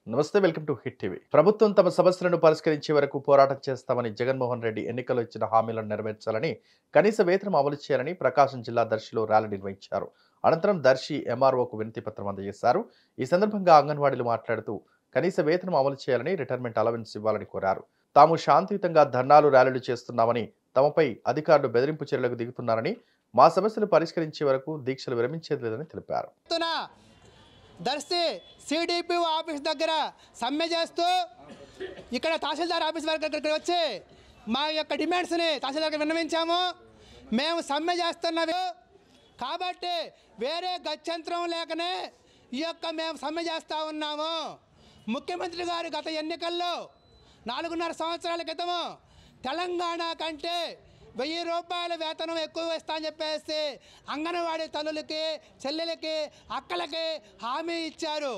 నమస్తే, welcome to hit TV. ప్రభుత్వం తమ సమస్యలను పరిష్కరించే వరకు పోరాటం చేస్తామని జగన్మోహన్ రెడ్డి ఎన్నికల్లో ఇచ్చిన హామీలను నెరవేర్చాలని, కనీస వేతనం అమలు చేయాలని ప్రకాశం జిల్లా దర్శిలో ర్యాలీ నిర్వహించారు. అనంతరం దర్శి ఎంఆర్ఓకు వినతి పత్రం అందజేశారు. ఈ సందర్భంగా అంగన్వాడీలు మాట్లాడుతూ కనీస వేతనం అమలు చేయాలని, రిటైర్మెంట్ అలవెన్స్ ఇవ్వాలని కోరారు. తాము శాంతియుతంగా ధర్నాలు, ర్యాలీలు చేస్తున్నామని, తమపై అధికారులు బెదిరింపు చర్యలకు దిగుతున్నారని, మా సమస్యలు పరిష్కరించే వరకు దీక్షలు విరమించేది లేదని తెలిపారు. దర్శి సిడిపి ఆఫీస్ దగ్గర సమ్మె చేస్తూ ఇక్కడ తహసీల్దార్ ఆఫీస్ దగ్గరికి వచ్చి మా యొక్క డిమాండ్స్ని తహసీల్దార్కి విన్నవించాము. మేము సమ్మె చేస్తున్నవి కాబట్టి వేరే గత్యంతరం లేకనే ఈ యొక్క మేము సమ్మె చేస్తూ ఉన్నాము. ముఖ్యమంత్రి గారు గత ఎన్నికల్లో 4.5 సంవత్సరాల క్రితము తెలంగాణ కంటే 1000 రూపాయల వేతనం ఎక్కువ ఇస్తా అని చెప్పేసి అంగన్వాడీ తల్లులకి, చెల్లెలకి, అక్కలకి హామీ ఇచ్చారు.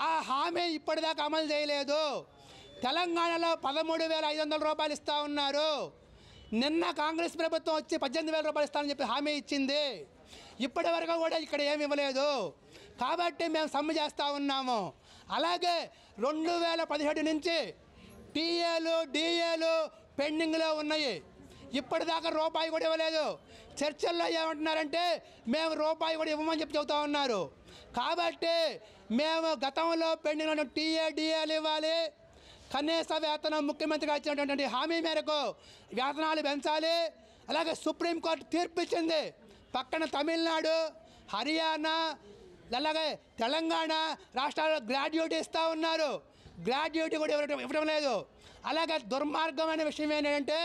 ఆ హామీ ఇప్పటిదాకా అమలు చేయలేదు. తెలంగాణలో 13,500 రూపాయలు ఇస్తూ ఉన్నారు. నిన్న కాంగ్రెస్ ప్రభుత్వం వచ్చి 18,000 రూపాయలు ఇస్తానని చెప్పి హామీ ఇచ్చింది. ఇప్పటి వరకు కూడా ఇక్కడ ఏమి ఇవ్వలేదు. కాబట్టి మేము సమ్మె చేస్తూ ఉన్నాము. అలాగే 2017 నుంచి టీఏలు, డిఏలు పెండింగ్లో ఉన్నాయి. ఇప్పటిదాకా రూపాయి కూడా ఇవ్వలేదు. చర్చల్లో ఏమంటున్నారంటే మేము రూపాయి కూడా ఇవ్వమని చెప్పి చెబుతూ ఉన్నారు. కాబట్టి మేము గతంలో పెండింగ్ ఉన్న టీఏ, డిఏలు ఇవ్వాలి. కనీస వేతనం ముఖ్యమంత్రి గారు ఇచ్చినటువంటి హామీ మేరకు వేతనాలు పెంచాలి. అలాగే సుప్రీంకోర్టు తీర్పు ఇచ్చింది. పక్కన తమిళనాడు, హర్యానా, అలాగే తెలంగాణ రాష్ట్రాల్లో గ్రాడ్యుయేట్ ఇస్తూ ఉన్నారు. గ్రాడ్యుయేట్ కూడా ఇవ్వడం లేదు. అలాగే దుర్మార్గమైన విషయం ఏంటంటే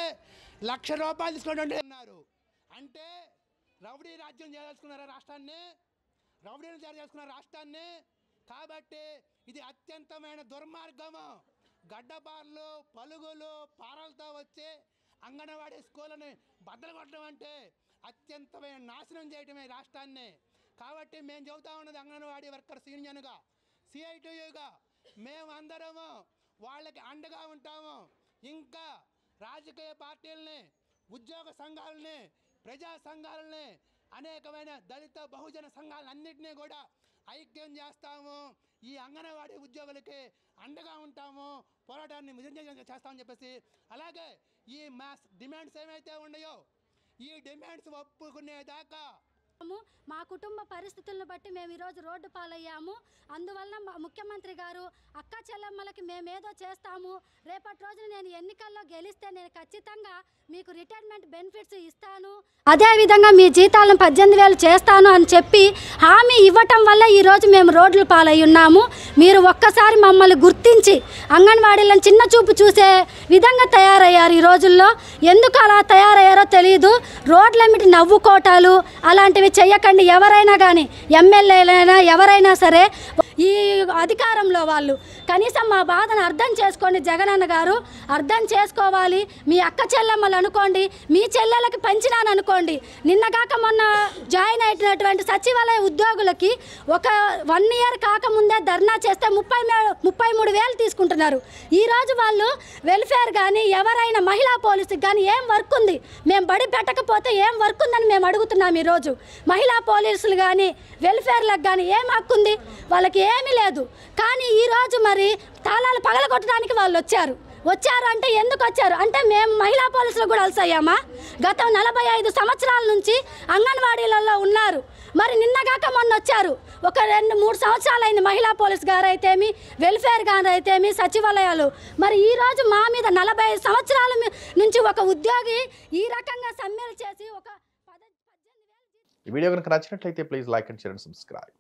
1,00,000 రూపాయలు తీసుకుంటుంటే ఉన్నారు. అంటే రౌడీ రాజ్యం చేయాల్సుకున్నారు రాష్ట్రాన్ని, రౌడీలు చేసుకున్న రాష్ట్రాన్ని. కాబట్టి ఇది అత్యంతమైన దుర్మార్గము. గడ్డబార్లు, పలుగులు, పారలతో వచ్చి అంగన్వాడీ స్కూళ్ళని బద్దలు కొట్టడం అంటే అత్యంతమైన నాశనం చేయటమే రాష్ట్రాన్ని. కాబట్టి మేము చెబుతా ఉన్నది అంగన్వాడీ వర్కర్స్ యూనియన్గా, సిఐటియుగా మేము అందరము వాళ్ళకి అండగా ఉంటాము. ఇంకా రాజకీయ పార్టీలని, ఉద్యోగ సంఘాలని, ప్రజా సంఘాలని, అనేకమైన దళిత బహుజన సంఘాలన్నింటినీ కూడా ఐక్యం చేస్తాము. ఈ అంగన్వాడీ ఉద్యోగులకి అండగా ఉంటాము, పోరాటాన్ని విజయం చేస్తామని చెప్పేసి, అలాగే ఈ మాస్ డిమాండ్స్ ఏమైతే ఉన్నాయో ఈ డిమాండ్స్ ఒప్పుకునేదాకా మా కుటుంబ పరిస్థితులను బట్టి మేము ఈరోజు రోడ్డు పాలయ్యాము. అందువల్ల ముఖ్యమంత్రి గారు అక్క చెల్లెమ్మలకి మేమేదో చేస్తాము, రేపటి రోజున నేను ఎన్నికల్లో గెలిస్తే నేను ఖచ్చితంగా మీకు రిటైర్మెంట్ బెనిఫిట్స్ ఇస్తాను, అదేవిధంగా మీ జీతాలను 18,000 చేస్తాను అని చెప్పి హామీ ఇవ్వటం వల్ల ఈరోజు మేము రోడ్లు పాలయ్యి ఉన్నాము. మీరు ఒక్కసారి మమ్మల్ని గుర్తించి అంగన్వాడీలను చిన్న చూపు చూసే విధంగా తయారయ్యారు. ఈ రోజుల్లో ఎందుకు అలా తయారయ్యారో తెలియదు. రోడ్లెమిటి నవ్వుకోటాలు అలాంటివి చెయ్యకండి. ఎవరైనా కానీ, ఎమ్మెల్యేలైనా ఎవరైనా సరే, ఈ అధికారంలో వాళ్ళు కనీసం మా బాధను అర్థం చేసుకోండి. జగనన్న గారు అర్థం చేసుకోవాలి. మీ అక్క చెల్లెమ్మలు అనుకోండి, మీ చెల్లెలకి పెంచినాను అనుకోండి. నిన్నగాక మొన్న జాయిన్ అయినటువంటి సచివాలయ ఉద్యోగులకి ఒక 1 ఇయర్ కాకముందే ధర్నా చేస్తే 33,000 తీసుకుంటున్నారు. ఈరోజు వాళ్ళు వెల్ఫేర్ కానీ, ఎవరైనా మహిళా పోలీసుకి కానీ ఏం వర్క్ ఉంది? మేము బడి పెట్టకపోతే ఏం వర్క్ ఉందని మేము అడుగుతున్నాం. ఈరోజు మహిళా పోలీసులు కానీ, వెల్ఫేర్లకు కానీ ఏం హక్కు ఉంది? వాళ్ళకి ఏమీ లేదు. కానీ ఈరోజు మరి తాళాలు పగలగొట్టడానికి వాళ్ళు వచ్చారు అంటే ఎందుకు వచ్చారు అంటే మేము మహిళా పోలీసులు కూడా అలసయ్యామా? గత 45 సంవత్సరాల నుంచి అంగన్వాడీలలో ఉన్నారు. మరి నిన్నగాక మొన్న వచ్చారు. ఒక 2-3 సంవత్సరాలు అయింది మహిళా పోలీస్ గారు అయితేమి, వెల్ఫేర్ గారు అయితేమి, సచివాలయాలు. మరి ఈరోజు మా మీద 45 సంవత్సరాల నుంచి ఒక ఉద్యోగి ఈ రకంగా సమ్మెలు చేసి ఒక 18,000. ఈ వీడియో కనుక నచ్చినట్లయితే please like and share and subscribe.